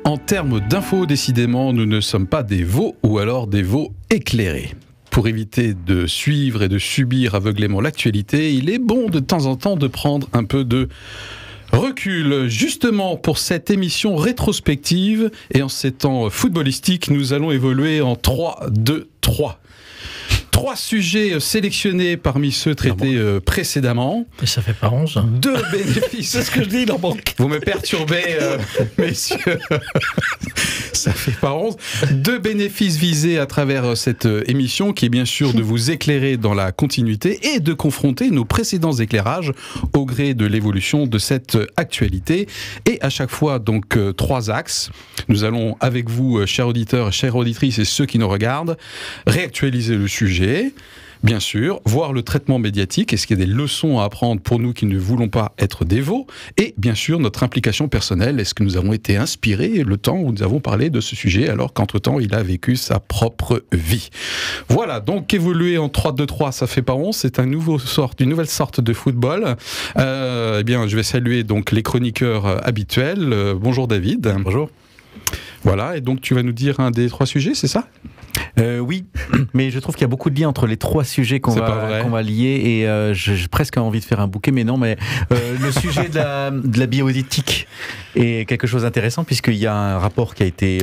En termes d'infos, décidément, nous ne sommes pas des veaux ou alors des veaux éclairés. Pour éviter de suivre et de subir aveuglément l'actualité, il est bon de temps en temps de prendre un peu de recul. Justement, pour cette émission rétrospective et en ces temps footballistiques, nous allons évoluer en 3-2-3. 3 sujets sélectionnés parmi ceux traités précédemment. Et ça fait pas 11. 2 bénéfices. C'est ce que je dis, leur banque. Vous me perturbez, messieurs. Ça fait pas 11. 2 bénéfices visés à travers cette émission, qui est bien sûr de vous éclairer dans la continuité et de confronter nos précédents éclairages au gré de l'évolution de cette actualité. Et à chaque fois, donc, 3 axes. Nous allons, avec vous, chers auditeurs, chères auditrices et ceux qui nous regardent, réactualiser le sujet. Bien sûr, voir le traitement médiatique, est-ce qu'il y a des leçons à apprendre pour nous qui ne voulons pas être dévots, et bien sûr notre implication personnelle, est-ce que nous avons été inspirés le temps où nous avons parlé de ce sujet alors qu'entre-temps il a vécu sa propre vie. Voilà, donc évoluer en 3-2-3, ça fait pas 11, c'est une nouvelle sorte de football. Eh bien, je vais saluer donc les chroniqueurs habituels. Bonjour David. Bonjour. Voilà, et donc tu vas nous dire un des 3 sujets, c'est ça ? Oui, mais je trouve qu'il y a beaucoup de liens entre les 3 sujets qu'on va lier, et j'ai presque envie de faire un bouquet, mais non, mais le sujet de la bioéthique est quelque chose d'intéressant, puisqu'il y a un rapport qui a été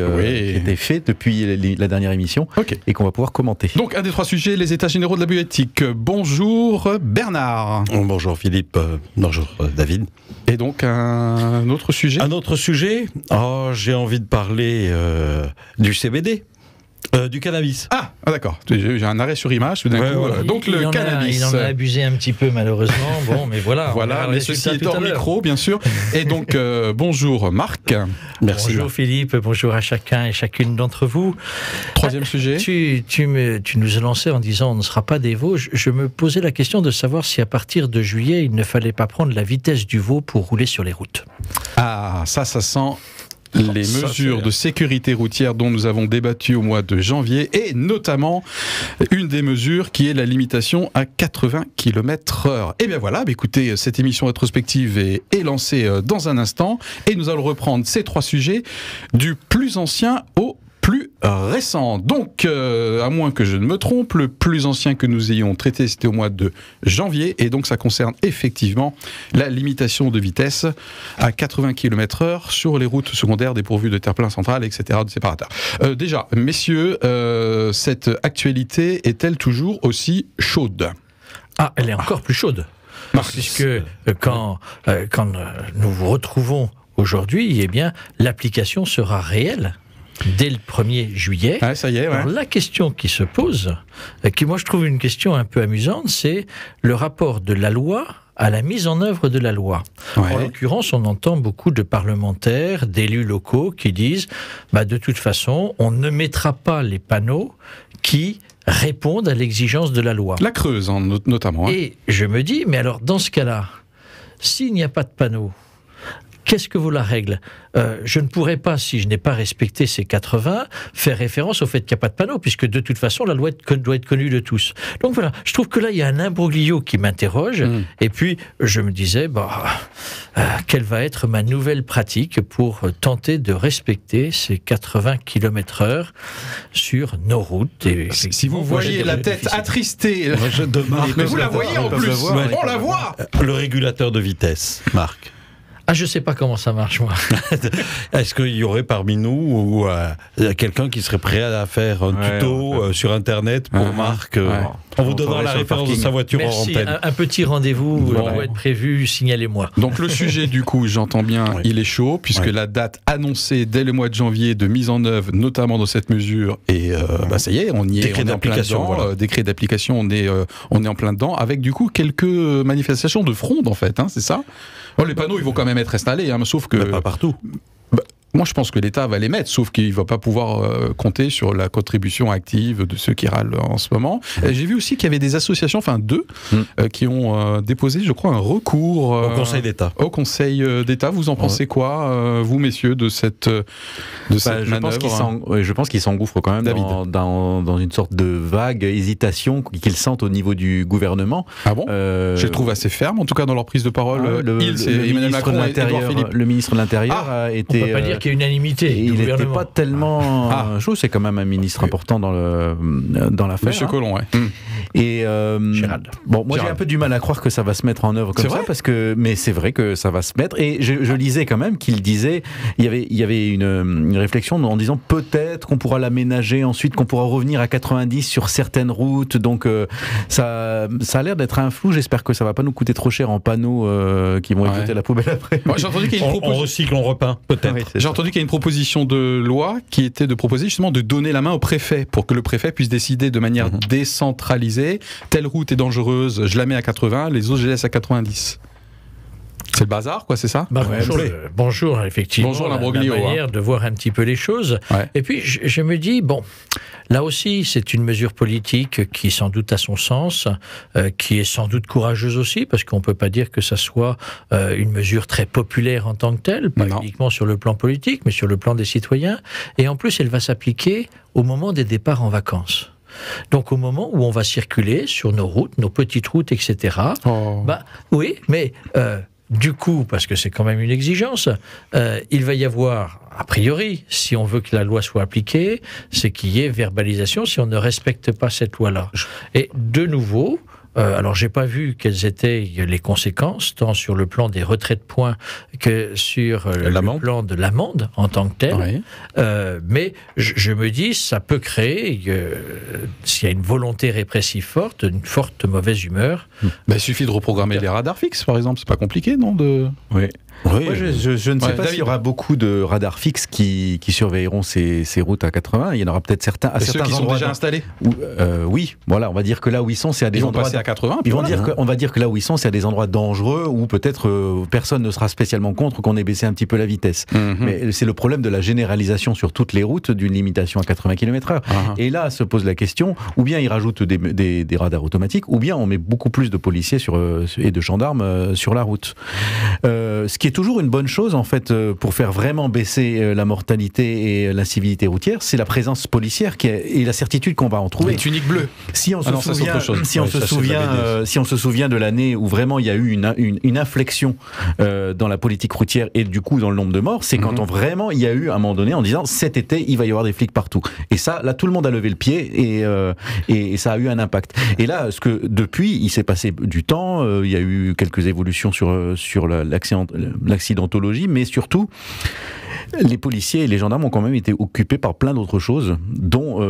fait depuis la dernière émission, et qu'on va pouvoir commenter. Donc, un des 3 sujets, les états généraux de la bioéthique. Bonjour Bernard. Bonjour Philippe, bonjour David. Et donc, un autre sujet ? Un autre sujet, j'ai envie de parler du CBD. Du cannabis. Ah, d'accord. J'ai un arrêt sur image tout d'un coup. Voilà. Donc le cannabis. Il en a abusé un petit peu malheureusement. Bon, mais voilà. Voilà, mais ceci est hors micro, bien sûr. Et donc, bonjour Marc. Merci. Bonjour Philippe, bonjour à chacun et chacune d'entre vous. 3e sujet. Tu nous as lancé en disant on ne sera pas des veaux. Je me posais la question de savoir si à partir de juillet, il ne fallait pas prendre la vitesse du veau pour rouler sur les routes. Ah, ça sent... les mesures de sécurité routière dont nous avons débattu au mois de janvier, et notamment une des mesures qui est la limitation à 80 km/h. Et bien voilà, écoutez, cette émission rétrospective est lancée dans un instant, et nous allons reprendre ces 3 sujets du plus ancien au plus récent. Donc, à moins que je ne me trompe, le plus ancien que nous ayons traité, c'était au mois de janvier, et donc ça concerne effectivement la limitation de vitesse à 80 km/h sur les routes secondaires dépourvues de terre-plein central, etc., de séparateurs. Déjà, messieurs, cette actualité est-elle toujours aussi chaude ? Ah, elle est encore plus chaude. Puisque quand nous vous retrouvons aujourd'hui, eh bien, l'application sera réelle. Dès le 1er juillet. Ah, ça y est, ouais. Alors, la question qui se pose, qui moi je trouve une question un peu amusante, c'est le rapport de la loi à la mise en œuvre de la loi. Ouais. En l'occurrence, on entend beaucoup de parlementaires, d'élus locaux qui disent de toute façon, on ne mettra pas les panneaux qui répondent à l'exigence de la loi. La Creuse, notamment. Et je me dis, mais alors dans ce cas-là, s'il n'y a pas de panneaux, qu'est-ce que vaut la règle ? Je ne pourrais pas, si je n'ai pas respecté ces 80, faire référence au fait qu'il n'y a pas de panneau, puisque de toute façon, la loi doit être connue de tous. Donc voilà, je trouve que là, il y a un imbroglio qui m'interroge, et puis je me disais, quelle va être ma nouvelle pratique pour tenter de respecter ces 80 km/h sur nos routes. Et si vous voyez la tête attristée de Marc, mais vous la voyez en plus, on la voit. Le régulateur de vitesse, Marc. Ah, je sais pas comment ça marche, moi. Est-ce qu'il y aurait parmi nous quelqu'un qui serait prêt à faire un tuto sur Internet pour Marc en vous donnant la référence de sa voiture en antenne ? Un petit rendez-vous doit être prévu, signalez-moi. Donc le sujet, du coup, j'entends bien, il est chaud, puisque la date annoncée dès le mois de janvier de mise en œuvre, notamment dans cette mesure, et ça y est, on y est, décret d'application, décret d'application, on est en plein dedans, avec du coup quelques manifestations de fronde, en fait, c'est ça ? Les panneaux, ils vont quand même être installés, sauf que... Mais pas partout. Moi, je pense que l'État va les mettre, sauf qu'il ne va pas pouvoir compter sur la contribution active de ceux qui râlent en ce moment. J'ai vu aussi qu'il y avait des associations, deux, qui ont déposé, je crois, un recours... au Conseil d'État. Au Conseil d'État. Vous en pensez quoi, vous, messieurs, de cette manœuvre ? Je pense qu'ils s'engouffrent quand même dans une sorte de vague hésitation qu'ils sentent au niveau du gouvernement. Ah bon ? Je les trouve assez fermes, en tout cas, dans leur prise de parole. Le ministre de l'Intérieur a été... On ne peut pas dire qu'il y ait unanimité. Et il n'était pas tellement chaud, c'est quand même un ministre important dans l'affaire. Monsieur Collomb, ouais. Et Gérald. Bon, moi j'ai un peu du mal à croire que ça va se mettre en œuvre comme ça, mais c'est vrai que ça va se mettre. Et je lisais quand même qu'il disait, il y avait une réflexion en disant peut-être qu'on pourra l'aménager ensuite, qu'on pourra revenir à 90 sur certaines routes. Donc ça a l'air d'être un flou. J'espère que ça va pas nous coûter trop cher en panneaux qui vont jeter la poubelle après. Moi, j'ai entendu qu'il y a on recycle, on repeint, peut-être. Oui, j'ai entendu qu'il y a une proposition de loi qui était de proposer justement de donner la main au préfet pour que le préfet puisse décider de manière décentralisée. Telle route est dangereuse, je la mets à 80, les autres je les laisse à 90. C'est le bazar, quoi, c'est ça? Bonjour, effectivement. Bonjour, la manière de voir un petit peu les choses. Ouais. Et puis, je me dis, bon, là aussi, c'est une mesure politique qui, sans doute, a son sens, qui est sans doute courageuse aussi, parce qu'on ne peut pas dire que ça soit une mesure très populaire en tant que telle, pas uniquement sur le plan politique, mais sur le plan des citoyens. Et en plus, elle va s'appliquer au moment des départs en vacances. Donc au moment où on va circuler sur nos routes, nos petites routes, etc. Oui, mais du coup, parce que c'est quand même une exigence, il va y avoir, a priori, si on veut que la loi soit appliquée, c'est qu'il y ait verbalisation si on ne respecte pas cette loi-là. Et de nouveau, alors j'ai pas vu quelles étaient les conséquences, tant sur le plan des retraits de points que sur le plan de l'amende en tant que telle. Mais je me dis, ça peut créer, s'il y a une volonté répressive forte, une forte mauvaise humeur. Il suffit de reprogrammer les radars fixes, par exemple. C'est pas compliqué, non Oui. Moi, je ne sais pas s'il y aura beaucoup de radars fixes qui surveilleront ces routes à 80. Il y en aura peut-être certains à certains endroits. Ceux qui sont déjà installés. Oui, voilà, on va dire que là où ils sont, c'est à des endroits à 80. On va dire que là où ils sont, c'est à des endroits dangereux où peut-être personne ne sera spécialement contre qu'on ait baissé un petit peu la vitesse. Mais c'est le problème de la généralisation sur toutes les routes d'une limitation à 80 km/h. Et là se pose la question, ou bien ils rajoutent des radars automatiques, ou bien on met beaucoup plus de policiers et de gendarmes sur la route. Ce qui est toujours une bonne chose en fait pour faire vraiment baisser la mortalité et l'incivilité routière, c'est la présence policière et la certitude qu'on va en trouver. Les tuniques bleues. Si on se souvient de l'année où vraiment il y a eu une inflexion dans la politique routière et du coup dans le nombre de morts, c'est quand il y a eu à un moment donné en disant cet été il va y avoir des flics partout. Et ça, là tout le monde a levé le pied et ça a eu un impact. Et là, depuis, il s'est passé du temps, il y a eu quelques évolutions sur l'accidentologie, mais surtout les policiers et les gendarmes ont quand même été occupés par plein d'autres choses, dont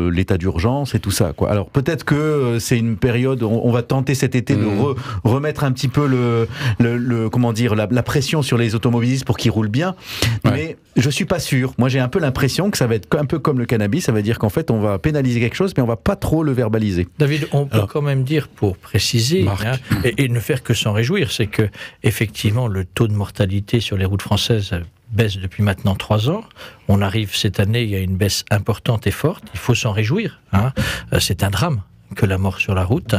l'état d'urgence et tout ça, quoi. Alors peut-être que c'est une période, on va tenter cet été de remettre un petit peu comment dire, la pression sur les automobilistes pour qu'ils roulent bien, mais je suis pas sûr. Moi j'ai un peu l'impression que ça va être un peu comme le cannabis, ça veut dire qu'en fait on va pénaliser quelque chose, mais on va pas trop le verbaliser. David, on peut quand même dire, pour préciser, et ne faire que s'en réjouir, c'est que effectivement le taux de mortalité sur les routes françaises baisse depuis maintenant 3 ans. On arrive cette année, il y a une baisse importante et forte. Il faut s'en réjouir. C'est un drame que la mort sur la route.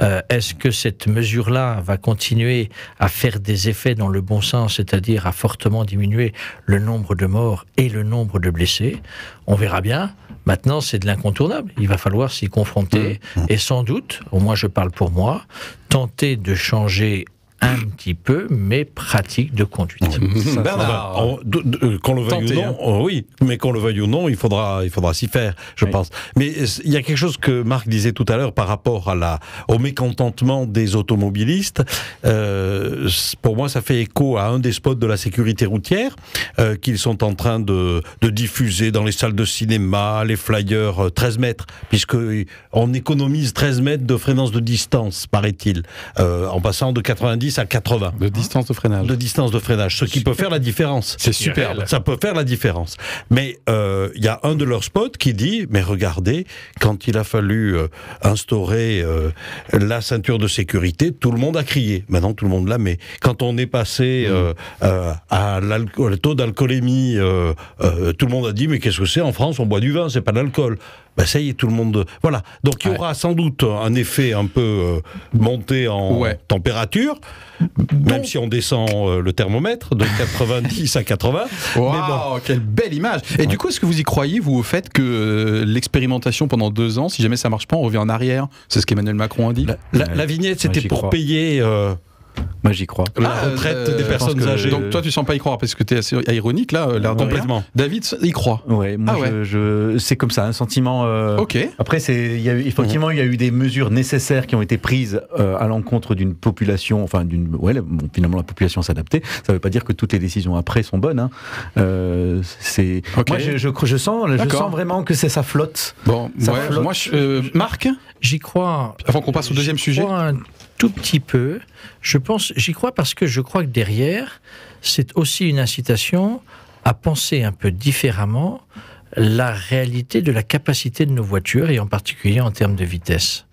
Est-ce que cette mesure-là va continuer à faire des effets dans le bon sens, c'est-à-dire à fortement diminuer le nombre de morts et le nombre de blessés? On verra bien. Maintenant, c'est de l'incontournable. Il va falloir s'y confronter et sans doute, au moins je parle pour moi, tenter de changer un petit peu mes pratiques de conduite. Qu'on le veuille ou non, oui, mais qu'on le veuille ou non, il faudra s'y faire, je pense. Mais il y a quelque chose que Marc disait tout à l'heure par rapport au mécontentement des automobilistes. Pour moi, ça fait écho à un des spots de la sécurité routière qu'ils sont en train de diffuser dans les salles de cinéma, les flyers 13 mètres, puisqu'on économise 13 mètres de fréquence de distance, paraît-il, en passant de 90 à 80. De distance de freinage. De distance de freinage, ce qui peut faire la différence. C'est superbe. Ça peut faire la différence. Mais il y a un de leurs spots qui dit, mais regardez, quand il a fallu instaurer la ceinture de sécurité, tout le monde a crié. Maintenant, tout le monde la met. Quand on est passé au taux d'alcoolémie, tout le monde a dit, mais qu'est-ce que c'est? En France, on boit du vin, c'est pas de l'alcool. Ça y est, tout le monde... Voilà. Donc, il y aura sans doute un effet un peu monté en température, même si on descend le thermomètre de 90 à 80. Wow, mais bon. Quelle belle image. Et du coup, est-ce que vous y croyez, vous, au fait que l'expérimentation pendant 2 ans, si jamais ça marche pas, on revient en arrière? C'est ce qu'Emmanuel Macron a dit. La vignette, c'était pour payer... Moi, j'y crois. La retraite des personnes âgées. Donc toi, tu sens pas y croire parce que tu es assez ironique là, l'air de complètement. Rien. David y croit. Ouais, moi, c'est comme ça, un sentiment. Ok. Après, il y a eu des mesures nécessaires qui ont été prises à l'encontre d'une population, enfin finalement la population s'adaptait. Ça ne veut pas dire que toutes les décisions après sont bonnes. Hein. Moi, je sens vraiment que ça flotte. Bon, flotte. Moi, Marc, j'y crois. Avant qu'on passe au deuxième sujet. Tout petit peu. J'y crois parce que je crois que derrière, c'est aussi une incitation à penser un peu différemment la réalité de la capacité de nos voitures, et en particulier en termes de vitesse.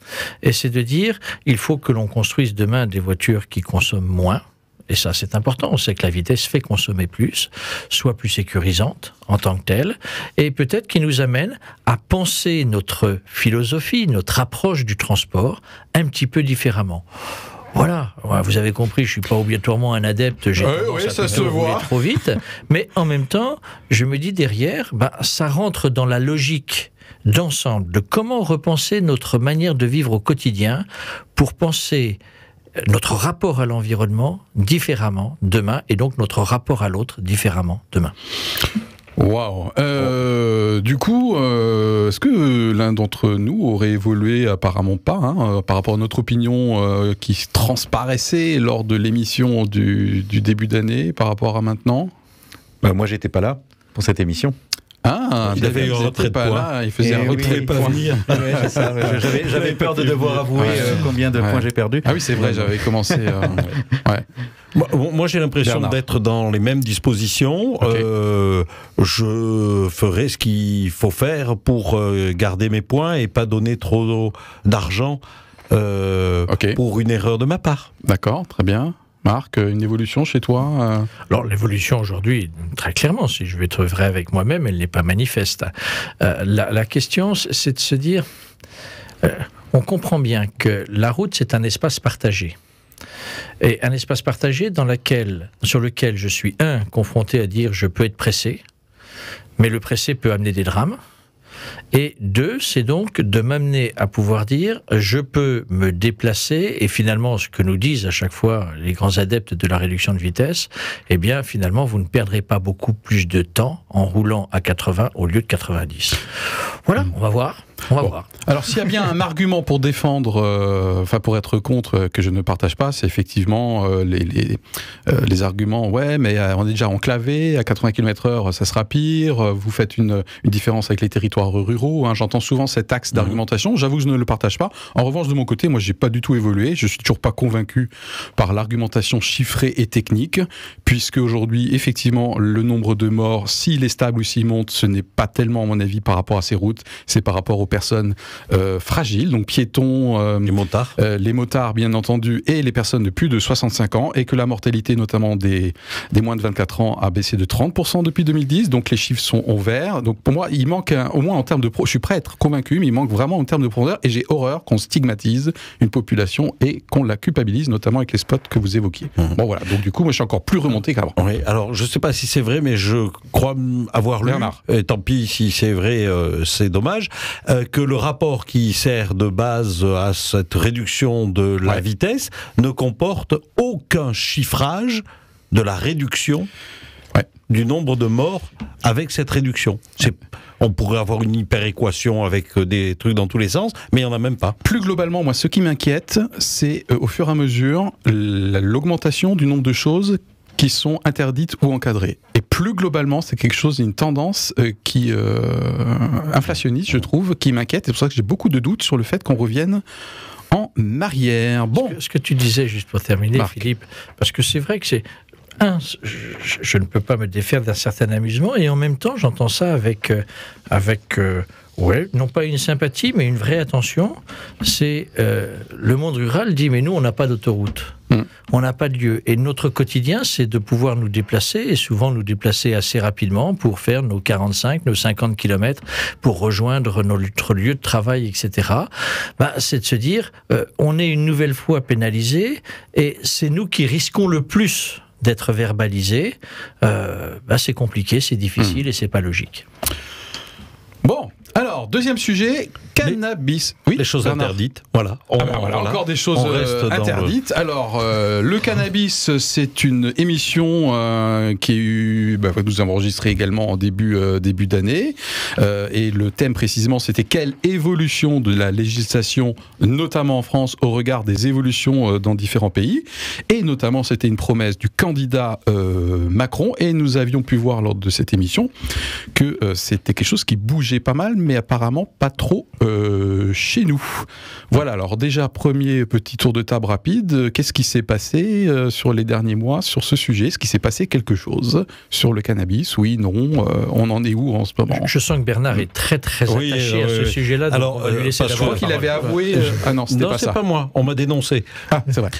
Et c'est de dire, il faut que l'on construise demain des voitures qui consomment moins. Et ça, c'est important. On sait que la vitesse fait consommer plus, soit plus sécurisante en tant que telle, et peut-être qui nous amène à penser notre philosophie, notre approche du transport un petit peu différemment. Voilà, vous avez compris, je suis pas obligatoirement un adepte, j'ai tendance à rouler trop vite, mais en même temps, je me dis derrière, ça rentre dans la logique d'ensemble de comment repenser notre manière de vivre au quotidien pour penser notre rapport à l'environnement différemment demain, et donc notre rapport à l'autre différemment demain. Waouh. Du coup, est-ce que l'un d'entre nous aurait évolué? Apparemment pas, par rapport à notre opinion qui transparaissait lors de l'émission du début d'année par rapport à maintenant? Moi, j'étais pas là pour cette émission. Il avait eu un retrait de points. Il faisait un retrait de points. J'avais peur de devoir avouer combien de points j'ai perdu. Ah oui, c'est vrai, j'avais commencé. Moi, j'ai l'impression d'être dans les mêmes dispositions. Okay. Je ferai ce qu'il faut faire pour garder mes points et pas donner trop d'argent pour une erreur de ma part. D'accord, très bien. Marc, une évolution chez toi Alors l'évolution aujourd'hui, très clairement, si je vais être vrai avec moi-même, elle n'est pas manifeste. La question, c'est de se dire, on comprend bien que la route, c'est un espace partagé. Et un espace partagé sur lequel je suis, confronté à dire je peux être pressé, mais le pressé peut amener des drames. Et 2, c'est donc de m'amener à pouvoir dire je peux me déplacer, et finalement ce que nous disent à chaque fois les grands adeptes de la réduction de vitesse, eh bien finalement vous ne perdrez pas beaucoup plus de temps en roulant à 80 au lieu de 90. Voilà, on va voir. Voir. Alors s'il y a bien un argument pour défendre, pour être contre, que je ne partage pas, c'est effectivement les arguments, mais on est déjà enclavé, à 80 km/h ça sera pire, vous faites une différence avec les territoires ruraux, j'entends souvent cet axe d'argumentation, j'avoue que je ne le partage pas. En revanche, de mon côté, moi j'ai pas du tout évolué, je suis toujours pas convaincu par l'argumentation chiffrée et technique, puisque aujourd'hui, effectivement, le nombre de morts, s'il est stable ou s'il monte, ce n'est pas tellement, à mon avis, par rapport à ces routes, c'est par rapport aux personnes fragiles, donc piétons, les motards bien entendu, et les personnes de plus de 65 ans, et que la mortalité notamment des moins de 24 ans a baissé de 30% depuis 2010, donc les chiffres sont au vert. Donc pour moi, il manque au moins en termes de je suis prêt à être convaincu, mais il manque vraiment en termes de profondeur, et j'ai horreur qu'on stigmatise une population et qu'on la culpabilise, notamment avec les spots que vous évoquiez. Bon voilà, donc du coup moi je suis encore plus remonté qu'avant. Oui, alors je sais pas si c'est vrai, mais je crois avoir lu, et tant pis si c'est vrai, c'est dommage, que le rapport qui sert de base à cette réduction de la vitesse ne comporte aucun chiffrage de la réduction du nombre de morts avec cette réduction. On pourrait avoir une hyperéquation avec des trucs dans tous les sens, mais il n'y en a même pas. Plus globalement, moi, ce qui m'inquiète, c'est au fur et à mesure l'augmentation du nombre de choses qui sont interdites ou encadrées. Et plus globalement, c'est quelque chose, une tendance inflationniste, je trouve, qui m'inquiète. C'est pour ça que j'ai beaucoup de doutes sur le fait qu'on revienne en arrière. Bon. Ce que tu disais, juste pour terminer, Marc. Philippe, parce que c'est vrai que c'est... je ne peux pas me défaire d'un certain amusement, et en même temps, j'entends ça avec non pas une sympathie, mais une vraie attention. C'est le monde rural dit, mais nous, on n'a pas d'autoroute. On n'a pas de lieu. Et notre quotidien, c'est de pouvoir nous déplacer, et souvent nous déplacer assez rapidement pour faire nos 45, nos 50 km, pour rejoindre notre lieu de travail, etc. C'est de se dire, on est une nouvelle fois pénalisé, et c'est nous qui risquons le plus d'être verbalisés. C'est compliqué, c'est difficile, et c'est pas logique. Bon, alors, deuxième sujet, cannabis. Oui, les choses interdites. Voilà. Voilà. Encore des choses interdites. Alors, le cannabis, c'est une émission qui est eu, nous avons enregistré également en début d'année. Et le thème précisément, c'était quelle évolution de la législation, notamment en France, au regard des évolutions dans différents pays. Et notamment, c'était une promesse du candidat Macron. Et nous avions pu voir lors de cette émission que c'était quelque chose qui bougeait pas mal, mais apparemment pas trop chez nous. Voilà, alors déjà, premier petit tour de table rapide. Qu'est-ce qui s'est passé sur les derniers mois sur ce sujet? Est-ce qu'il s'est passé quelque chose sur le cannabis? Oui, non, on en est où en ce moment? Je sens que Bernard est très attaché à ce sujet-là. Alors, je crois qu'il avait avoué... Ah non, c'était pas ça. Non, c'est pas moi, on m'a dénoncé. Ah, c'est vrai.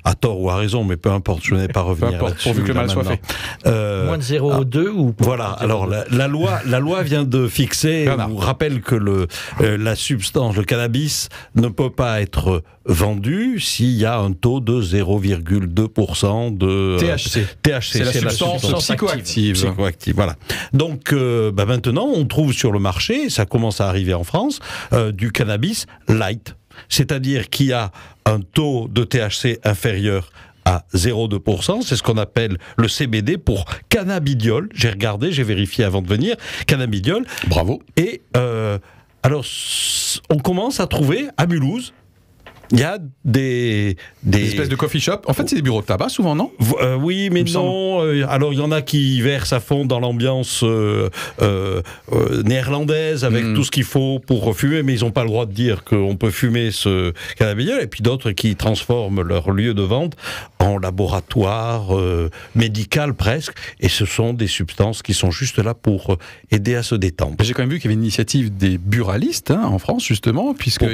À tort ou à raison, mais peu importe, je n'ai pas revenir là-dessus. Pourvu que le mal soit fait. Moins de 0,2 ou... Voilà, alors la loi vient de fixer, ou rappelle que la substance, le cannabis, ne peut pas être vendu s'il y a un taux de 0,2% de THC. THC, c'est la substance psychoactive. Psychoactive, voilà. Donc maintenant, on trouve sur le marché, ça commence à arriver en France, du cannabis light, c'est-à-dire qui a un taux de THC inférieur à 0,2%, c'est ce qu'on appelle le CBD pour cannabidiol. J'ai regardé, j'ai vérifié avant de venir, cannabidiol. Bravo. Et alors, on commence à trouver à Mulhouse, il y a des espèces de coffee shop. En fait, c'est des bureaux de tabac, souvent, non? Oui, mais non. Alors, il y en a qui versent à fond dans l'ambiance néerlandaise, avec tout ce qu'il faut pour fumer, mais ils n'ont pas le droit de dire qu'on peut fumer ce cannabidiol. Et puis d'autres qui transforment leur lieu de vente en laboratoire médical presque. Et ce sont des substances qui sont juste là pour aider à se détendre. J'ai quand même vu qu'il y avait une initiative des buralistes en France, justement, puisque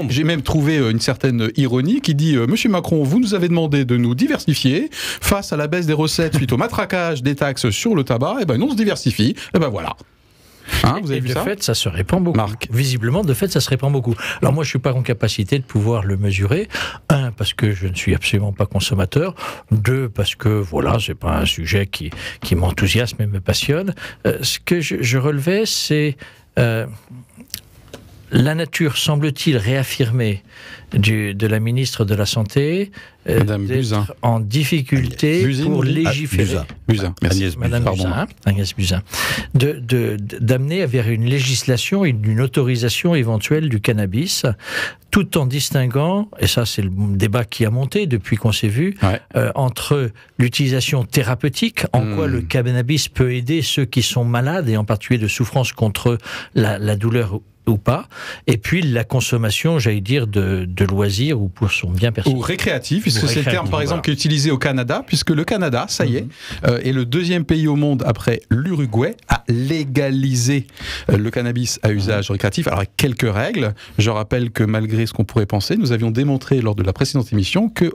j'ai même trouvé une certaine ironie qui dit Monsieur Macron, vous nous avez demandé de nous diversifier face à la baisse des recettes suite au matraquage des taxes sur le tabac. Et ben nous on se diversifie. Et ben voilà. Vous avez vu ça ? De fait, ça se répand beaucoup. Marc. Visiblement, de fait, ça se répand beaucoup. Alors moi, je suis pas en capacité de pouvoir le mesurer. 1, parce que je ne suis absolument pas consommateur. 2, parce que voilà, c'est pas un sujet qui m'enthousiasme et me passionne. Ce que je relevais, c'est la nature, semble-t-il, réaffirmée de la ministre de la Santé d'être en difficulté pour légiférer. Agnès Buzyn. D'amener vers une législation et une autorisation éventuelle du cannabis, tout en distinguant, et ça c'est le débat qui a monté depuis qu'on s'est vu, entre l'utilisation thérapeutique, en quoi le cannabis peut aider ceux qui sont malades et en particulier de souffrance contre la douleur ou pas, et puis la consommation, j'allais dire, de loisirs ou pour son bien personnel. Ou récréatif, puisque c'est le terme, par exemple, qui est utilisé au Canada, puisque le Canada, ça y est, est le deuxième pays au monde, après l'Uruguay, à légaliser le cannabis à usage récréatif. Alors, avec quelques règles, je rappelle que malgré ce qu'on pourrait penser, nous avions démontré lors de la précédente émission que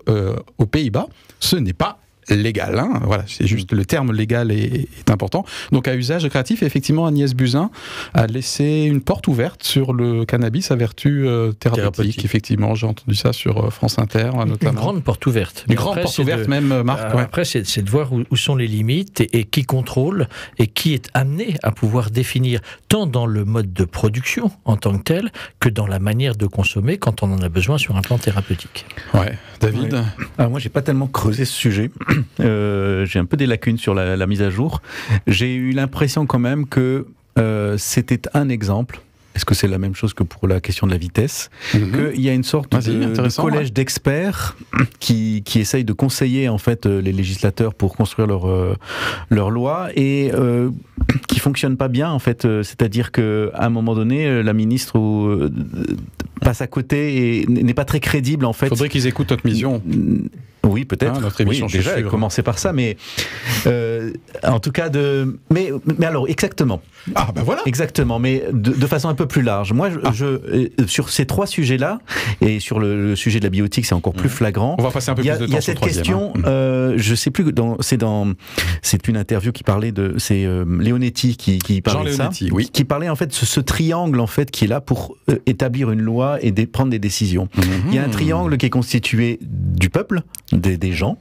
aux Pays-Bas, ce n'est pas légal, voilà, c'est juste le terme légal est important. Donc à usage récréatif, effectivement, Agnès Buzyn a laissé une porte ouverte sur le cannabis à vertu thérapeutique. Effectivement, j'ai entendu ça sur France Inter, notamment. Une grande porte ouverte. Une grande porte ouverte, même, Marc. Après, c'est de voir où sont les limites et qui contrôle et qui est amené à pouvoir définir, tant dans le mode de production en tant que tel, que dans la manière de consommer quand on en a besoin sur un plan thérapeutique. Ouais, David. Moi, j'ai pas tellement creusé ce sujet. J'ai un peu des lacunes sur la mise à jour. J'ai eu l'impression quand même que c'était un exemple. Est-ce que c'est la même chose que pour la question de la vitesse? Qu'il y a une sorte de collège d'experts qui essayent de conseiller en fait les législateurs pour construire leur loi et qui fonctionne pas bien en fait. C'est-à-dire qu'à un moment donné, la ministre passe à côté et n'est pas très crédible en fait. Faudrait qu'ils écoutent notre mission. Oui, peut-être. Notre émission, oui, déjà, commencer par ça, mais en tout cas mais alors exactement. Ah ben voilà. Exactement, mais de façon un peu plus large. Moi, sur ces 3 sujets-là et sur le sujet de la bioéthique, c'est encore plus flagrant. On va passer un peu plus de temps. Il y a cette question. Je sais plus. C'est une interview qui parlait c'est Leonetti qui parlait de ça. Oui. Qui parlait en fait de ce triangle en fait qui est là pour établir une loi et prendre des décisions. Il y a un triangle qui est constitué du peuple, des gens,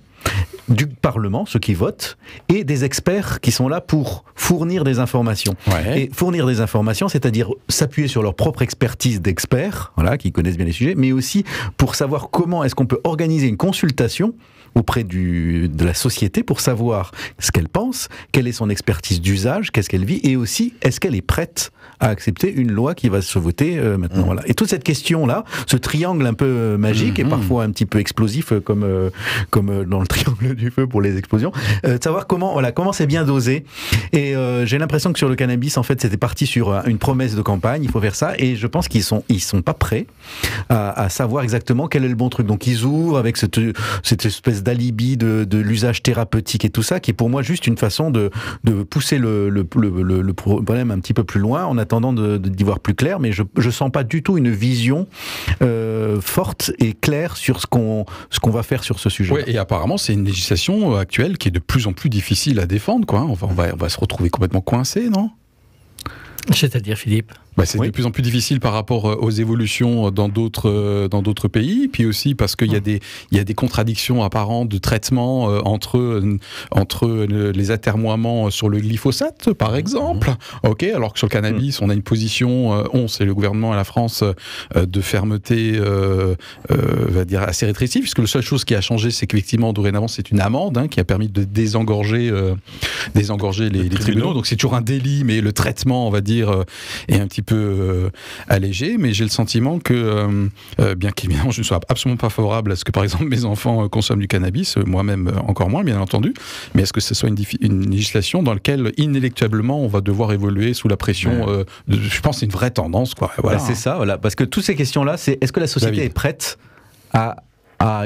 du Parlement, ceux qui votent, et des experts qui sont là pour fournir des informations. Ouais. Et fournir des informations, c'est-à-dire s'appuyer sur leur propre expertise d'experts, voilà, qui connaissent bien les sujets, mais aussi pour savoir comment est-ce qu'on peut organiser une consultation auprès de la société pour savoir ce qu'elle pense, quelle est son expertise d'usage, qu'est-ce qu'elle vit, et aussi est-ce qu'elle est prête à accepter une loi qui va se voter maintenant. Voilà. Et toute cette question-là, ce triangle un peu magique et parfois un petit peu explosif comme dans le triangle du feu pour les explosions, de savoir comment c'est bien dosé. Et j'ai l'impression que sur le cannabis, en fait, c'était parti sur une promesse de campagne, il faut faire ça, et je pense qu'ils sont pas prêts à savoir exactement quel est le bon truc. Donc ils ouvrent avec cette espèce d'alibi de l'usage thérapeutique et tout ça, qui est pour moi juste une façon de pousser le problème un petit peu plus loin en attendant d'y voir plus clair, mais je sens pas du tout une vision forte et claire sur ce qu'on va faire sur ce sujet. Ouais, et apparemment c'est une législation actuelle qui est de plus en plus difficile à défendre, quoi. On va se retrouver complètement coincé, non ? C'est-à-dire, Philippe ? C'est de plus en plus difficile par rapport aux évolutions dans d'autres pays, puis aussi parce qu'il y a des contradictions apparentes de traitement entre les atermoiements sur le glyphosate, par exemple. Ok, alors que sur le cannabis, on a une position, c'est le gouvernement et la France, de fermeté, va dire assez rétrécie, puisque la seule chose qui a changé, c'est qu'effectivement, dorénavant, c'est une amende qui a permis de désengorger les tribunaux. Donc c'est toujours un délit, mais le traitement, on va dire, est un petit peu allégé, mais j'ai le sentiment que, bien qu'évidemment je ne sois absolument pas favorable à ce que par exemple mes enfants consomment du cannabis, moi-même encore moins bien entendu, mais est-ce que ce soit une législation dans laquelle inéluctablement on va devoir évoluer sous la pression je pense que c'est une vraie tendance, quoi. Voilà. C'est ça, voilà, parce que toutes ces questions-là, c'est est-ce que la société est prête à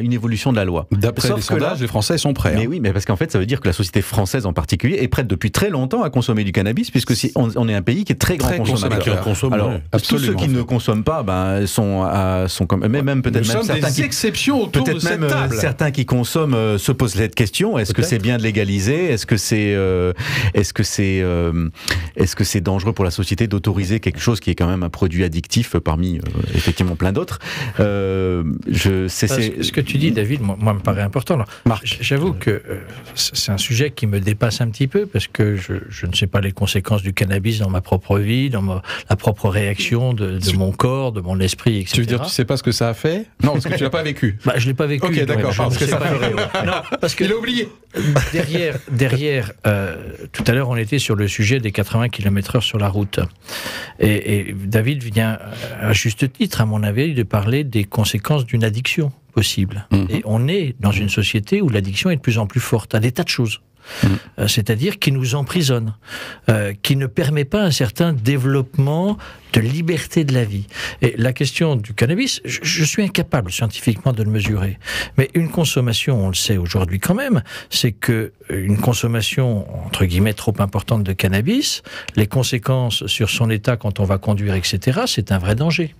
une évolution de la loi. D'après les sondages, les Français sont prêts. Mais oui, mais parce qu'en fait, ça veut dire que la société française en particulier est prête depuis très longtemps à consommer du cannabis, puisque on est un pays qui est très grand consommateur. Alors, tous ceux qui ne consomment pas, sont comme même peut-être même certains des exceptions autour de cette table. Certains qui consomment se posent cette question est-ce que c'est bien de légaliser ? Est-ce que c'est dangereux pour la société d'autoriser quelque chose qui est quand même un produit addictif parmi effectivement plein d'autres Ce que tu dis, David, moi me paraît important. Alors, j'avoue que c'est un sujet qui me dépasse un petit peu, parce que je ne sais pas les conséquences du cannabis dans ma propre vie, dans la propre réaction de mon corps, de mon esprit, etc. Tu veux dire, tu sais pas ce que ça a fait ? Non, parce que tu l'as pas vécu. Je l'ai pas vécu. Ok, d'accord. Parce que ça parce qu'il a oublié. Derrière, tout à l'heure, on était sur le sujet des 80 km/h sur la route. Et David vient, à juste titre, à mon avis, de parler des conséquences d'une addiction possible. Et on est dans une société où l'addiction est de plus en plus forte à des tas de choses. C'est-à-dire qui nous emprisonne, qui ne permet pas un certain développement de liberté de la vie. Et la question du cannabis, je suis incapable scientifiquement de le mesurer. Mais une consommation, on le sait aujourd'hui quand même, c'est que une consommation, entre guillemets, trop importante de cannabis, les conséquences sur son état quand on va conduire, etc., c'est un vrai danger.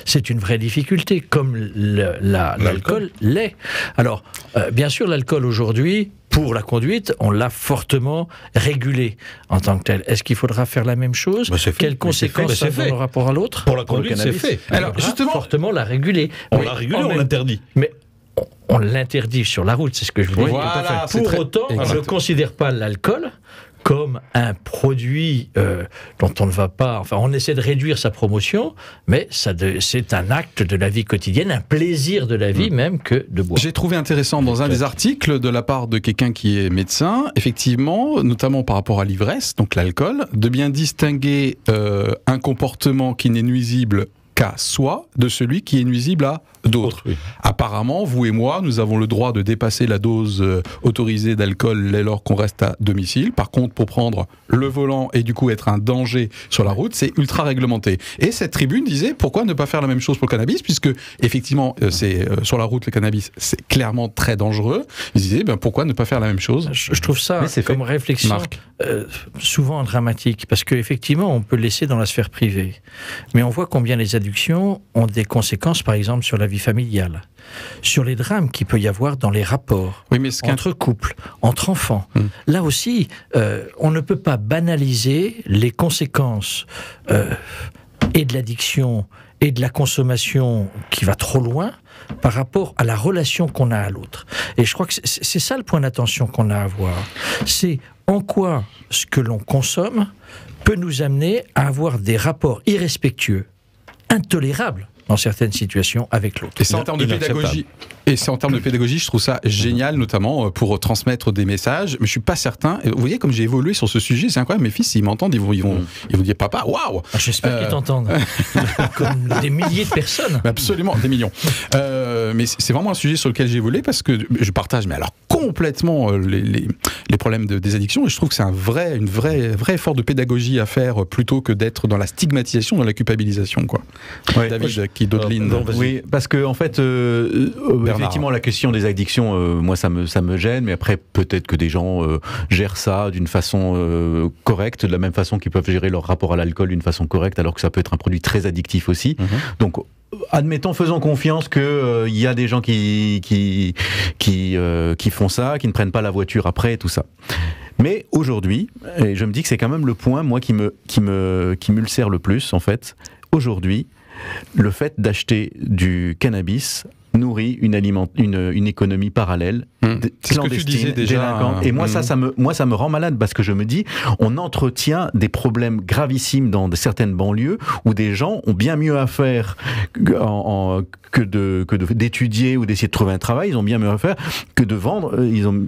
C'est une vraie difficulté, comme l'alcool l'est. Alors, bien sûr, l'alcool aujourd'hui, pour la conduite, on l'a fortement régulé en tant que tel. Est-ce qu'il faudra faire la même chose ? Quelles conséquences ça a par rapport à l'autre ? Pour la conduite, c'est fait. Alors, justement, fortement la réguler. On l'a régulé, on l'interdit. Mais on l'interdit sur la route, c'est ce que je voulais dire. Voilà, pour autant, je ne considère pas l'alcool comme un produit dont on ne va pas... Enfin, on essaie de réduire sa promotion, mais c'est un acte de la vie quotidienne, un plaisir de la vie même que de boire. J'ai trouvé intéressant dans un des articles de la part de quelqu'un qui est médecin, effectivement, notamment par rapport à l'ivresse, donc l'alcool, de bien distinguer un comportement qui n'est nuisible qu'à soi de celui qui est nuisible à d'autres. Oui. Apparemment, vous et moi, nous avons le droit de dépasser la dose autorisée d'alcool dès lors qu'on reste à domicile. Par contre, pour prendre le volant et du coup être un danger sur la route, c'est ultra réglementé. Et cette tribune disait, pourquoi ne pas faire la même chose pour le cannabis, puisque effectivement, sur la route, le cannabis, c'est clairement très dangereux. Ils disaient, pourquoi ne pas faire la même chose ? Je trouve ça comme réflexion souvent dramatique, parce qu'effectivement, on peut le laisser dans la sphère privée. Mais on voit combien les addictions ont des conséquences, par exemple, sur la vie familiale, sur les drames qu'il peut y avoir dans les rapports entre couples, entre enfants. Là aussi, on ne peut pas banaliser les conséquences et de l'addiction et de la consommation qui va trop loin par rapport à la relation qu'on a à l'autre. Et je crois que c'est ça le point d'attention qu'on a à avoir. C'est en quoi ce que l'on consomme peut nous amener à avoir des rapports irrespectueux, intolérables dans certaines situations avec l'autre. Et c'est en termes de pédagogie. Et c'est en termes de pédagogie, je trouve ça génial, notamment pour transmettre des messages. Mais je suis pas certain. Vous voyez comme j'ai évolué sur ce sujet, c'est incroyable. Mes fils, ils m'entendent, ils vont dire papa, waouh. J'espère qu'ils t'entendent. Comme des milliers de personnes. Absolument, des millions. Mais c'est vraiment un sujet sur lequel j'ai évolué parce que je partage, mais alors complètement les problèmes des addictions. Et je trouve que c'est un vrai effort de pédagogie à faire plutôt que d'être dans la stigmatisation, dans la culpabilisation, quoi. Ouais, David qui dodeline. Oui, parce que en fait, effectivement, la question des addictions, moi, ça me gêne. Mais après, peut-être que des gens gèrent ça d'une façon correcte, de la même façon qu'ils peuvent gérer leur rapport à l'alcool d'une façon correcte, alors que ça peut être un produit très addictif aussi. Donc, admettons, faisons confiance qu'il y a des gens qui font ça, qui ne prennent pas la voiture après et tout ça. Mais aujourd'hui, et je me dis que c'est quand même le point, moi, qui m'ulcère le plus, en fait. Aujourd'hui, le fait d'acheter du cannabis nourrit une économie parallèle, c'est clandestine, ce que tu disais déjà, délinquante. Et moi, ça me rend malade parce que je me dis, on entretient des problèmes gravissimes dans certaines banlieues où des gens ont bien mieux à faire d'étudier ou d'essayer de trouver un travail. Ils ont bien mieux à faire que de vendre.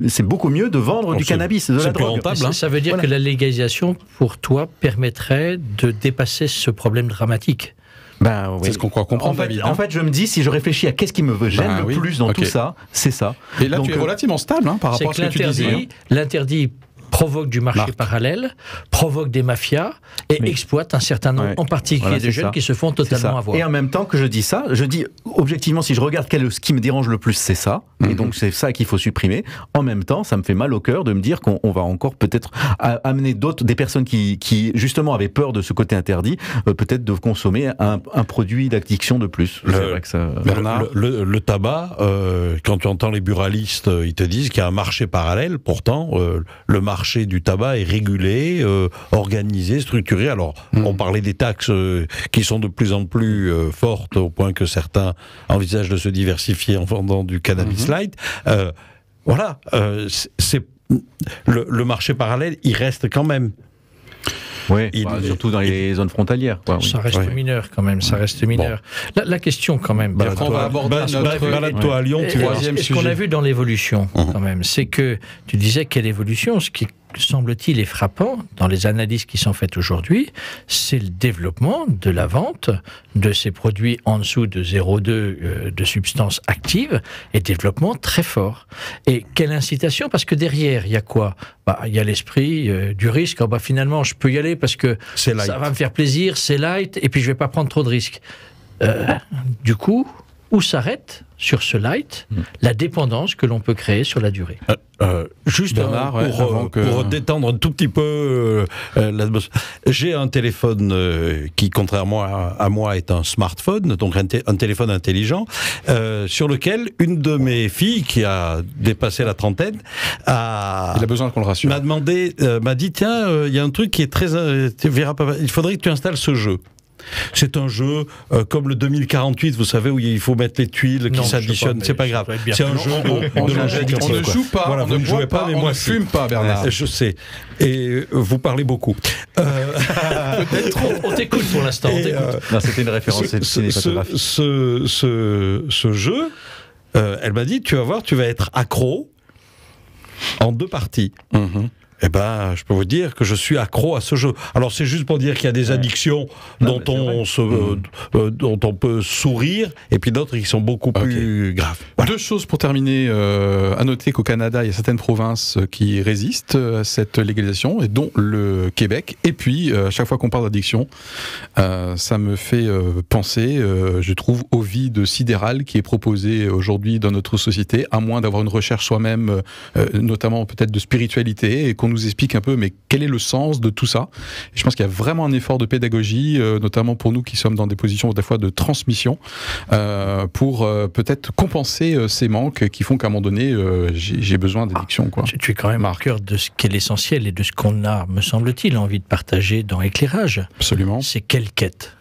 C'est beaucoup mieux de vendre du cannabis, de la drogue. Rentable, ça veut dire que la légalisation, pour toi, permettrait de dépasser ce problème dramatique. Ben, oui. C'est ce qu'on croit comprendre, David. En fait, je me dis, si je réfléchis à qu'est-ce qui me gêne le plus dans tout ça, c'est ça. Et là, tu es relativement stable par rapport à ce que tu disais. L'interdit provoque du marché parallèle, provoque des mafias et exploite un certain nombre, en particulier de jeunes qui se font totalement avoir. Et en même temps que je dis ça, je dis objectivement, si je regarde ce qui me dérange le plus, c'est ça. Et donc c'est ça qu'il faut supprimer. En même temps, ça me fait mal au cœur de me dire qu'on va encore peut-être amener des personnes qui justement avaient peur de ce côté interdit, peut-être de consommer un produit d'addiction de plus. Le tabac, quand tu entends les buralistes, ils te disent qu'il y a un marché parallèle. Pourtant, le marché du tabac est régulé, organisé, structuré. Alors, on parlait des taxes qui sont de plus en plus fortes au point que certains envisagent de se diversifier en vendant du cannabis light. Voilà, c'est le marché parallèle, il reste quand même. Oui, surtout dans les zones frontalières. Ça reste mineur quand même, ça reste mineur. Bon. La question quand même... on va aborder balade-toi à Lyon, troisième sujet. Ce qu'on a vu dans l'évolution quand même, c'est que tu disais quelle évolution, ce qui semble-t-il est frappant dans les analyses qui sont faites aujourd'hui, c'est le développement de la vente de ces produits en dessous de 0,2 de substances actives et développement très fort. Et quelle incitation, parce que derrière, il y a quoi ? Il y a l'esprit du risque. Finalement, je peux y aller parce que ça va me faire plaisir, c'est light, et puis je vais pas prendre trop de risques. Du coup, où s'arrête sur ce light la dépendance que l'on peut créer sur la durée. Juste Bernard, pour détendre un tout petit peu l'atmosphère. J'ai un téléphone qui, contrairement à moi, est un smartphone, donc un téléphone intelligent, sur lequel une de mes filles, qui a dépassé la trentaine, il a besoin qu'on le rassure. m'a dit tiens, il y a un truc qui est très... tu verras pas, il faudrait que tu installes ce jeu. C'est un jeu comme le 2048, vous savez, où il faut mettre les tuiles qui s'additionnent. C'est pas grave. C'est un jeu on ne joue pas, voilà, vous ne jouez pas, mais moi, on ne fume pas, Bernard. Je sais. Et vous parlez beaucoup. Peut-être trop. On t'écoute pour l'instant. Non, c'était une référence cinématographique. Ce jeu, elle m'a dit, tu vas voir, tu vas être accro en 2 parties. Eh ben, je peux vous dire que je suis accro à ce jeu. Alors, c'est juste pour dire qu'il y a des addictions dont on peut sourire, et puis d'autres qui sont beaucoup plus graves. Voilà. 2 choses pour terminer. À noter qu'au Canada, il y a certaines provinces qui résistent à cette légalisation, et dont le Québec. Et puis, à chaque fois qu'on parle d'addiction, ça me fait penser, je trouve, au vide sidéral qui est proposé aujourd'hui dans notre société, à moins d'avoir une recherche soi-même, notamment peut-être de spiritualité, et qu'on nous explique un peu, mais quel est le sens de tout ça ? Et je pense qu'il y a vraiment un effort de pédagogie, notamment pour nous qui sommes dans des positions des fois de transmission, pour peut-être compenser ces manques qui font qu'à un moment donné, j'ai besoin d'addiction. Tu es quand même au cœur de ce qui est l'essentiel et de ce qu'on a, me semble-t-il, envie de partager dans Éclairage. Absolument. C'est quelle quête ?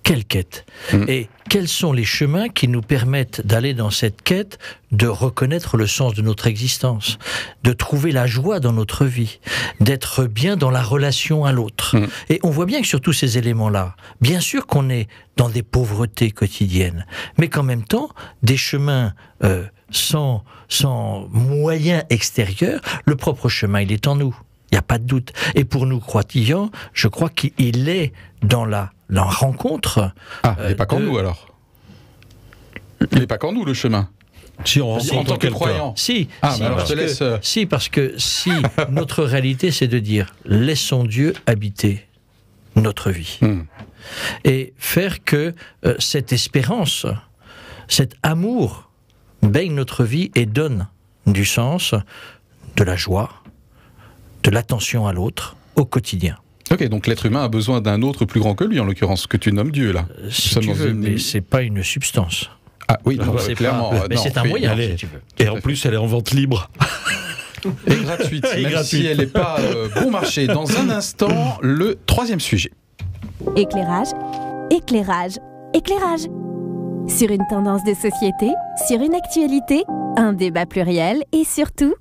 quelle quête ? Et quels sont les chemins qui nous permettent d'aller dans cette quête, de reconnaître le sens de notre existence, de trouver la joie dans notre vie, d'être bien dans la relation à l'autre. Et on voit bien que sur tous ces éléments-là, bien sûr qu'on est dans des pauvretés quotidiennes, mais qu'en même temps, des chemins sans moyens extérieurs, le propre chemin, il est en nous. Il n'y a pas de doute. Et pour nous, croatillants, je crois qu'il est dans la rencontre. Il n'est pas qu'en nous, alors. Il n'est pas qu'en nous, le chemin. Si on en tant que croyant. Si, parce que si notre réalité, c'est de dire, laissons Dieu habiter notre vie. Et faire que cette espérance, cet amour baigne notre vie et donne du sens, de la joie, de l'attention à l'autre au quotidien. Ok, donc l'être humain a besoin d'un autre plus grand que lui, en l'occurrence, que tu nommes Dieu, là. Si tu veux, mais c'est pas une substance. Ah oui, non, clairement. Mais c'est un moyen, si tu veux. Et en plus, elle est en vente libre. Et gratuite, même si elle n'est pas bon marché. Dans un instant, le 3e sujet. Éclairage, éclairage, éclairage. Sur une tendance de société, sur une actualité, un débat pluriel et surtout,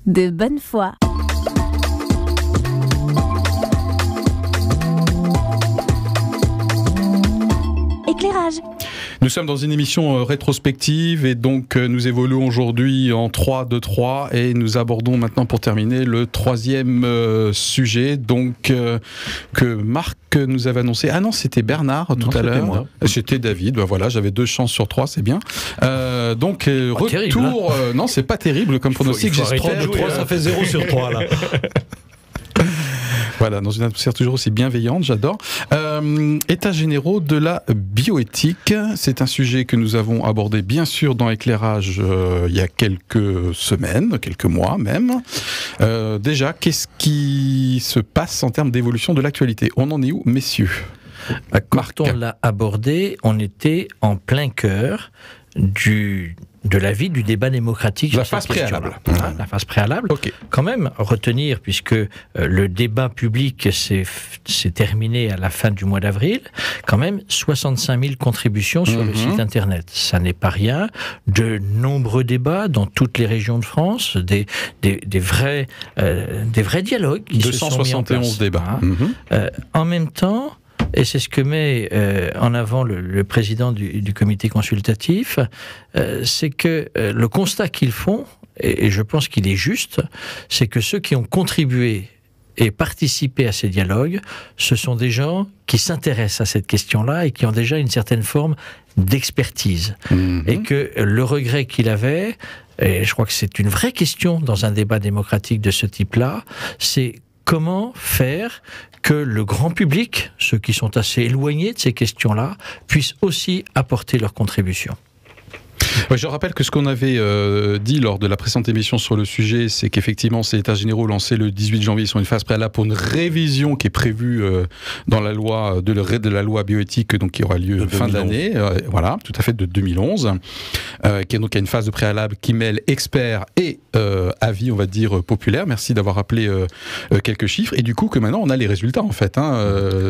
de bonne foi. Éclairage. Nous sommes dans une émission rétrospective et donc nous évoluons aujourd'hui en 3-2-3 et nous abordons maintenant pour terminer le 3e sujet donc que Marc nous avait annoncé. Ah non, c'était Bernard tout à l'heure. C'était David, ben voilà, j'avais 2 chances sur 3, c'est bien. Donc retour, terrible, hein. Non, c'est pas terrible comme pronostic, j'espère. 3, ça fait 0 sur 3 là. Voilà, dans une atmosphère toujours aussi bienveillante, j'adore. États généraux de la bioéthique, c'est un sujet que nous avons abordé bien sûr dans Éclairage il y a quelques semaines, quelques mois même. Déjà, qu'est-ce qui se passe en termes d'évolution de l'actualité ? On en est où, messieurs ? Quand on l'a abordé, on était en plein cœur de la vie du débat démocratique. La phase préalable. La phase préalable. Okay. Quand même, retenir, puisque le débat public s'est terminé à la fin du mois d'avril, quand même 65 000 contributions sur le site internet. Ça n'est pas rien. De nombreux débats dans toutes les régions de France, des vrais dialogues qui se sont mis en place. 271 débats. En même temps, et c'est ce que met en avant le président du comité consultatif, c'est que le constat qu'ils font, et je pense qu'il est juste, c'est que ceux qui ont contribué et participé à ces dialogues, ce sont des gens qui s'intéressent à cette question-là et qui ont déjà une certaine forme d'expertise. Et que le regret qu'il avait, et je crois que c'est une vraie question dans un débat démocratique de ce type-là, c'est comment faire que le grand public, ceux qui sont assez éloignés de ces questions-là, puissent aussi apporter leur contribution. Ouais, je rappelle que ce qu'on avait dit lors de la précédente émission sur le sujet, c'est qu'effectivement ces états généraux lancés le 18 janvier sont une phase préalable pour une révision qui est prévue dans la loi de la loi bioéthique, donc qui aura lieu fin de l'année, voilà, tout à fait, de 2011, qui est donc une phase de préalable qui mêle experts et avis, on va dire, populaires. Merci d'avoir rappelé quelques chiffres. Et du coup, que maintenant on a les résultats en fait.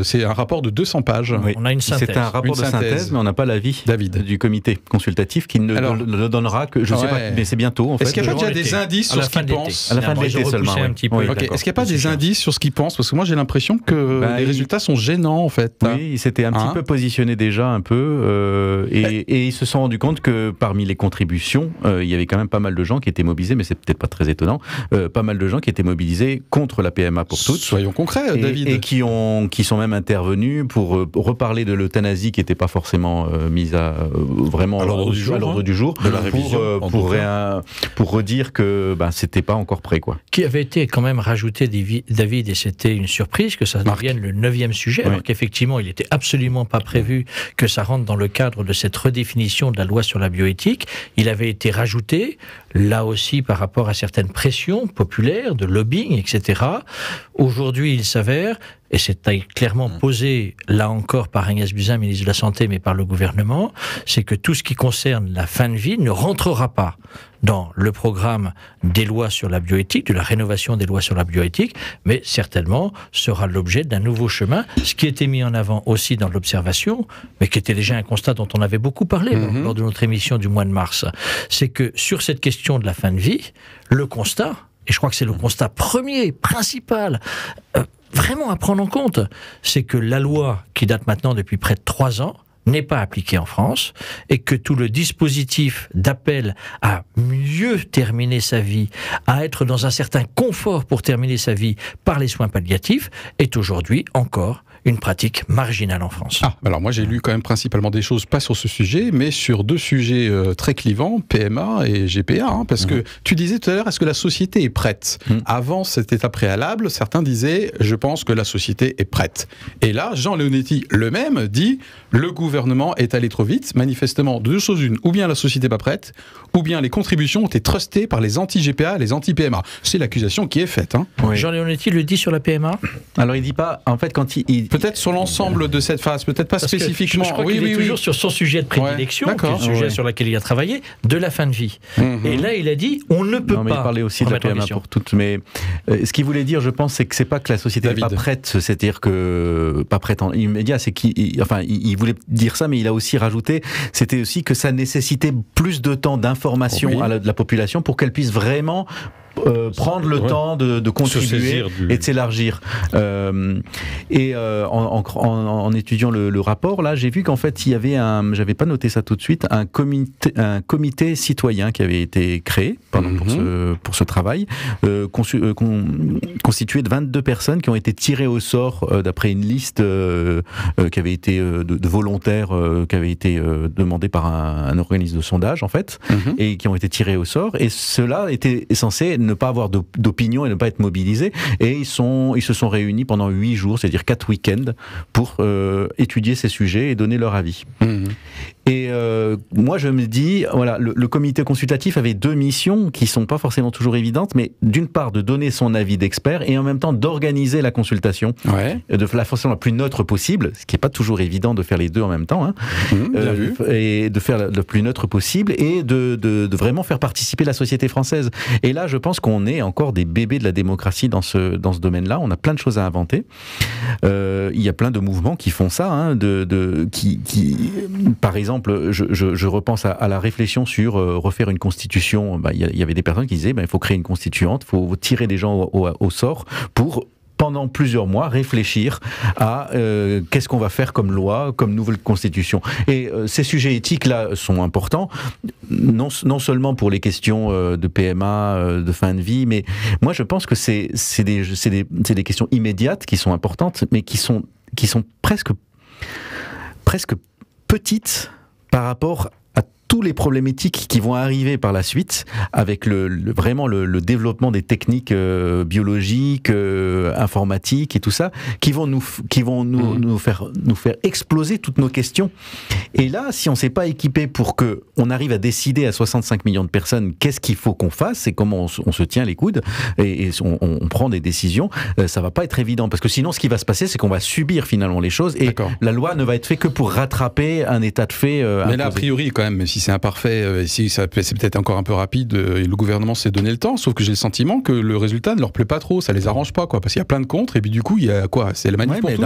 C'est un rapport de 200 pages. Oui. On a une synthèse. C'est un rapport de synthèse, mais on n'a pas l'avis du comité consultatif qui ne le donnera que, je ne sais pas, mais c'est bientôt en fait. Est-ce qu'il n'y a pas déjà des indices sur ce qu'ils pensent ? À la fin de l'été seulement. Oui. Okay. Est-ce qu'il n'y a pas des indices sur ce qu'ils pensent ? Parce que moi j'ai l'impression que les résultats sont gênants en fait. Oui, ils s'étaient un petit peu positionnés déjà un peu et ils se sont rendus compte que parmi les contributions, il y avait quand même pas mal de gens qui étaient mobilisés, mais c'est peut-être pas très étonnant, pas mal de gens qui étaient mobilisés contre la PMA pour toutes. Soyons concrets, David. Et qui sont même intervenus pour reparler de l'euthanasie qui n'était pas forcément mise vraiment à l'ordre du jour, de la révision, pour redire que c'était pas encore prêt, quoi. Qui avait été quand même rajouté, David, et c'était une surprise que ça devienne le 9e sujet, alors qu'effectivement il n'était absolument pas prévu que ça rentre dans le cadre de cette redéfinition de la loi sur la bioéthique. Il avait été rajouté, là aussi par rapport à certaines pressions populaires, de lobbying, etc. Aujourd'hui, il s'avère, et c'est clairement posé, là encore, par Agnès Buzyn, ministre de la Santé, mais par le gouvernement, c'est que tout ce qui concerne la fin de vie ne rentrera pas dans le programme des lois sur la bioéthique, de la rénovation des lois sur la bioéthique, mais certainement sera l'objet d'un nouveau chemin, ce qui était mis en avant aussi dans l'observation, mais qui était déjà un constat dont on avait beaucoup parlé lors de notre émission du mois de mars, c'est que sur cette question de la fin de vie, le constat, et je crois que c'est le constat premier, principal, vraiment à prendre en compte, c'est que la loi qui date maintenant depuis près de 3 ans, n'est pas appliqué en France et que tout le dispositif d'appel à mieux terminer sa vie, à être dans un certain confort pour terminer sa vie par les soins palliatifs, est aujourd'hui encore une pratique marginale en France. Ah, alors moi j'ai lu quand même principalement des choses, pas sur ce sujet, mais sur 2 sujets très clivants, PMA et GPA, parce que tu disais tout à l'heure, est-ce que la société est prête ? Avant cet état préalable, certains disaient, je pense que la société est prête. Et là, Jean Leonetti, le même, dit, le gouvernement est allé trop vite, manifestement, 2 choses une, ou bien la société n'est pas prête, ou bien les contributions ont été trustées par les anti-GPA et les anti-PMA. C'est l'accusation qui est faite. Oui. Jean Leonetti le dit sur la PMA ? Alors il dit pas, en fait quand il peut-être sur l'ensemble de cette phase, peut-être pas spécifiquement. Je crois qu'il est toujours sur son sujet de prédilection, qui est le sujet sur lequel il a travaillé, de la fin de vie. Et là, il a dit, on ne peut pas. Il parlait aussi de la PMA pour toutes. Mais ce qu'il voulait dire, je pense, c'est que c'est pas que la société n'est pas prête, c'est-à-dire que pas prête en immédiat, c'est il voulait dire ça, mais il a aussi rajouté, c'était aussi que ça nécessitait plus de temps d'information à la population pour qu'elle puisse vraiment prendre le temps de contribuer et de s'élargir. En étudiant le rapport, là, j'ai vu qu'en fait, il y avait j'avais pas noté ça tout de suite, un comité citoyen qui avait été créé pour ce travail, constitué de 22 personnes qui ont été tirées au sort d'après une liste qui avait été de volontaires qui avait été demandée par un organisme de sondage, en fait, et qui ont été tirés au sort. Et ceux-là étaient censés ne pas avoir d'opinion et ne pas être mobilisés, et ils se sont réunis pendant 8 jours, c'est-à-dire 4 week-ends, pour étudier ces sujets et donner leur avis. Et moi je me dis, voilà, le comité consultatif avait 2 missions qui sont pas forcément toujours évidentes, mais d'une part de donner son avis d'expert et en même temps d'organiser la consultation de la façon la plus neutre possible, ce qui est pas toujours évident de faire les deux en même temps, et de faire le plus neutre possible et de vraiment faire participer la société française. Et là je pense qu'on est encore des bébés de la démocratie dans ce domaine-là. On a plein de choses à inventer. Il y a plein de mouvements qui font ça, par exemple, je repense à la réflexion sur refaire une constitution. Il y avait des personnes qui disaient il faut créer une constituante, il faut tirer des gens au sort pour pendant plusieurs mois, réfléchir à qu'est-ce qu'on va faire comme loi, comme nouvelle constitution. Et ces sujets éthiques-là sont importants, non seulement pour les questions de PMA, de fin de vie, mais moi je pense que c'est des questions immédiates qui sont importantes, mais qui sont presque petites par rapport à tous les problématiques qui vont arriver par la suite, avec vraiment le développement des techniques biologiques, informatiques et tout ça, qui vont nous faire exploser toutes nos questions. Et là, si on ne s'est pas équipé pour que on arrive à décider à 65 millions de personnes qu'est-ce qu'il faut qu'on fasse et comment on se tient les coudes et on prend des décisions, ça va pas être évident, parce que sinon ce qui va se passer, c'est qu'on va subir finalement les choses et la loi ne va être faite que pour rattraper un état de fait imposé. Mais là, a priori, quand même, même si c'est imparfait, si c'est peut-être encore un peu rapide, et le gouvernement s'est donné le temps, sauf que j'ai le sentiment que le résultat ne leur plaît pas trop, ça les arrange pas, parce qu'il y a plein de contres, et puis du coup, il y a quoi ? C'est la manif pour tous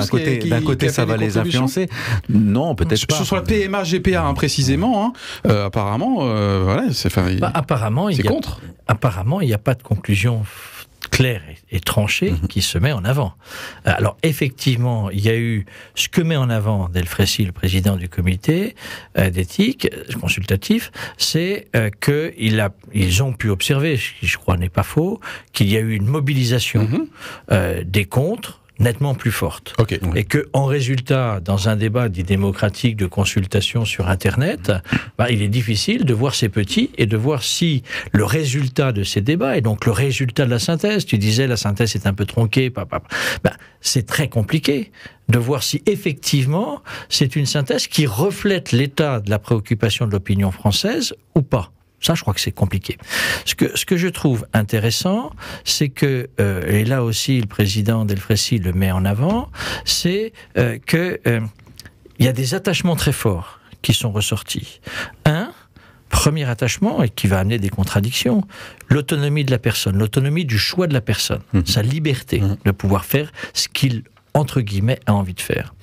d'un côté, ça va les influencer. Non, peut-être pas. Sur la PMA, GPA, précisément, apparemment, voilà, c'est contre. Apparemment, il n'y a pas de conclusion claire et tranchée qui se met en avant. Alors effectivement, il y a eu ce que met en avant Delfraissy, le président du comité d'éthique consultatif, c'est qu'ils ont pu observer, ce qui je crois n'est pas faux, qu'il y a eu une mobilisation des contres nettement plus forte. Et que, en résultat, dans un débat dit démocratique de consultation sur Internet, il est difficile de voir ces petits et de voir si le résultat de ces débats, et donc le résultat de la synthèse, tu disais la synthèse est un peu tronquée, c'est très compliqué de voir si effectivement c'est une synthèse qui reflète l'état de la préoccupation de l'opinion française ou pas. Ça, je crois que c'est compliqué. Ce que je trouve intéressant, c'est que, et là aussi le président Delfraissy le met en avant, c'est que il y a des attachements très forts qui sont ressortis. Premier attachement, et qui va amener des contradictions, l'autonomie de la personne, l'autonomie du choix de la personne, sa liberté de pouvoir faire ce qu'il, entre guillemets, a envie de faire.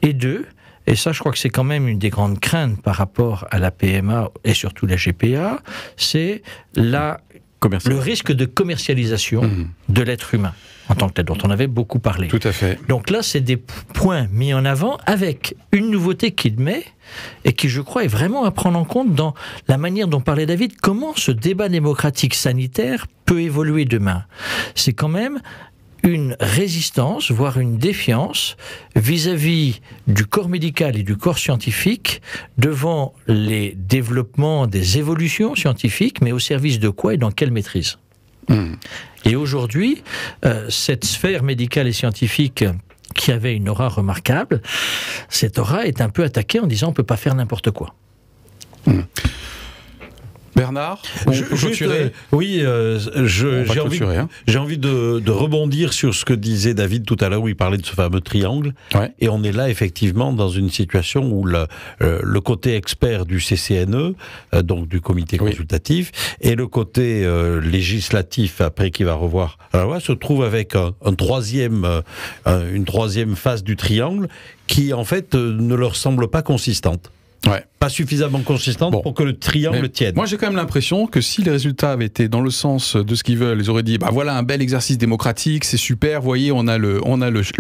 Et 2, et ça je crois que c'est quand même une des grandes craintes par rapport à la PMA et surtout la GPA, c'est le risque de commercialisation de l'être humain en tant que tel, dont on avait beaucoup parlé. Tout à fait. Donc là, c'est des points mis en avant avec une nouveauté qu'il met et qui, je crois, est vraiment à prendre en compte dans la manière dont parlait David, comment ce débat démocratique sanitaire peut évoluer demain. C'est quand même une résistance, voire une défiance vis-à-vis du corps médical et du corps scientifique devant les développements des évolutions scientifiques, mais au service de quoi et dans quelle maîtrise. Et aujourd'hui, cette sphère médicale et scientifique qui avait une aura remarquable, cette aura est un peu attaquée en disant on ne peut pas faire n'importe quoi. Bernard, j'ai envie de rebondir sur ce que disait David tout à l'heure, où il parlait de ce fameux triangle. Ouais. Et on est là, effectivement, dans une situation où le côté expert du CCNE, donc du comité consultatif, et le côté législatif, après qui va revoir la loi, se trouve avec une troisième phase du triangle qui, en fait, ne leur semble pas consistante. Ouais. Pas suffisamment consistante pour que le triangle tienne. Moi, j'ai quand même l'impression que si les résultats avaient été dans le sens de ce qu'ils veulent, ils auraient dit, bah voilà un bel exercice démocratique, c'est super, voyez, on a le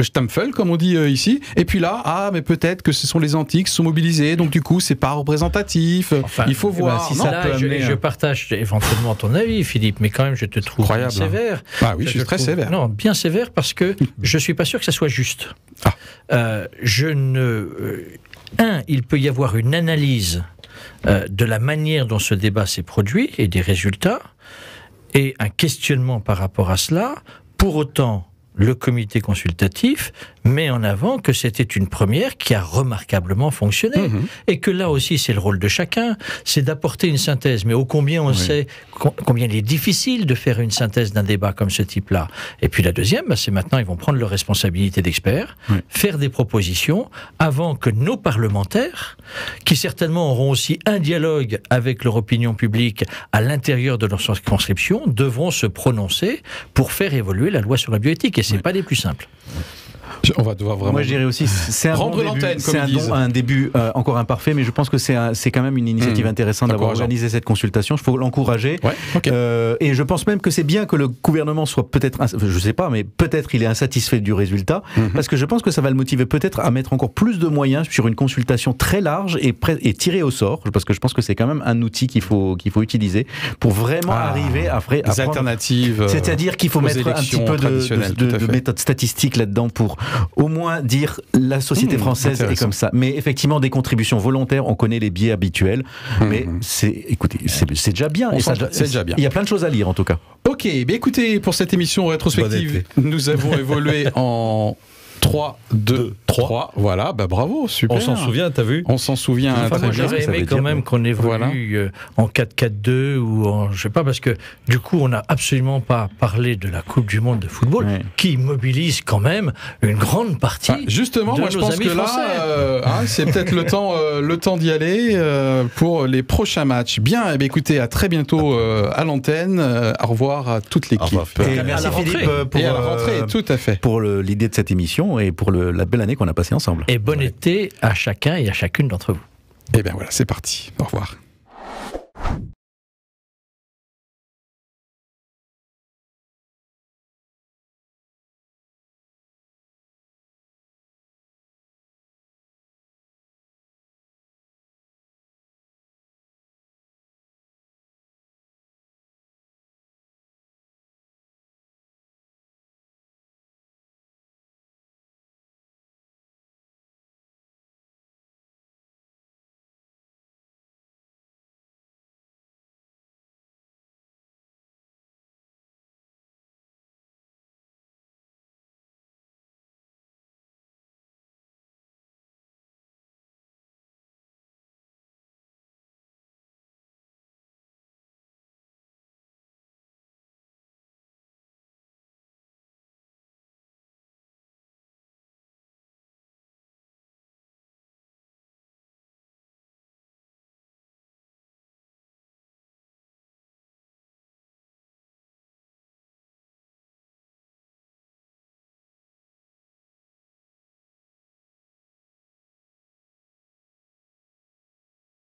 Stampfel, comme on dit ici, et puis là, mais peut-être que ce sont les antiques qui sont mobilisés, donc du coup, c'est pas représentatif, il faut voir. Si ça peut amener, je partage éventuellement ton avis, Philippe, mais quand même, je te trouve bien sévère. Ah oui, je suis très sévère. Non, bien sévère parce que je suis pas sûr que ça soit juste. Il peut y avoir une analyse de la manière dont ce débat s'est produit et des résultats, et un questionnement par rapport à cela. Pour autant, le comité consultatif met en avant que c'était une première qui a remarquablement fonctionné. Et que là aussi, c'est le rôle de chacun, c'est d'apporter une synthèse. Mais ô combien on sait combien il est difficile de faire une synthèse d'un débat comme ce type-là. Et puis la deuxième, c'est maintenant, ils vont prendre leurs responsabilités d'experts, faire des propositions, avant que nos parlementaires, qui certainement auront aussi un dialogue avec leur opinion publique à l'intérieur de leur circonscription, devront se prononcer pour faire évoluer la loi sur la bioéthique. Et c'est pas des plus simples. On va devoir vraiment. Moi, je dirais aussi, c'est un rendre l'antenne, comme ils disent. Un début encore imparfait, mais je pense que c'est quand même une initiative intéressante d'avoir organisé cette consultation. Il faut l'encourager. Et je pense même que c'est bien que le gouvernement soit peut-être, je sais pas, mais peut-être il est insatisfait du résultat, parce que je pense que ça va le motiver peut-être à mettre encore plus de moyens sur une consultation très large et tirée au sort, parce que je pense que c'est quand même un outil qu'il faut utiliser pour vraiment arriver à des alternatives. C'est-à-dire qu'il faut mettre un petit peu de méthode statistique là-dedans pour au moins dire la société française est comme ça. Mais effectivement, des contributions volontaires, on connaît les biais habituels, mais c'est déjà bien. C'est déjà bien. Il y a plein de choses à lire en tout cas. Ok, bien écoutez, pour cette émission rétrospective, nous avons évolué en 3, 2, 3. Voilà, bravo, super. On s'en souvient, t'as vu? On s'en souvient très bien. J'aurais aimé quand même qu'on évolue en 4-4-2 ou en, je sais pas, parce que du coup, on n'a absolument pas parlé de la Coupe du Monde de football, qui mobilise quand même une grande partie. Justement, moi je pense que là, c'est peut-être le temps d'y aller pour les prochains matchs. Bien, écoutez, à très bientôt à l'antenne. Au revoir à toute l'équipe. Merci Philippe pour la rentrée, tout à fait. Pour l'idée de cette émission et pour la belle année qu'on a passée ensemble. Et bon été à chacun et à chacune d'entre vous. Et bien voilà, c'est parti. Au revoir.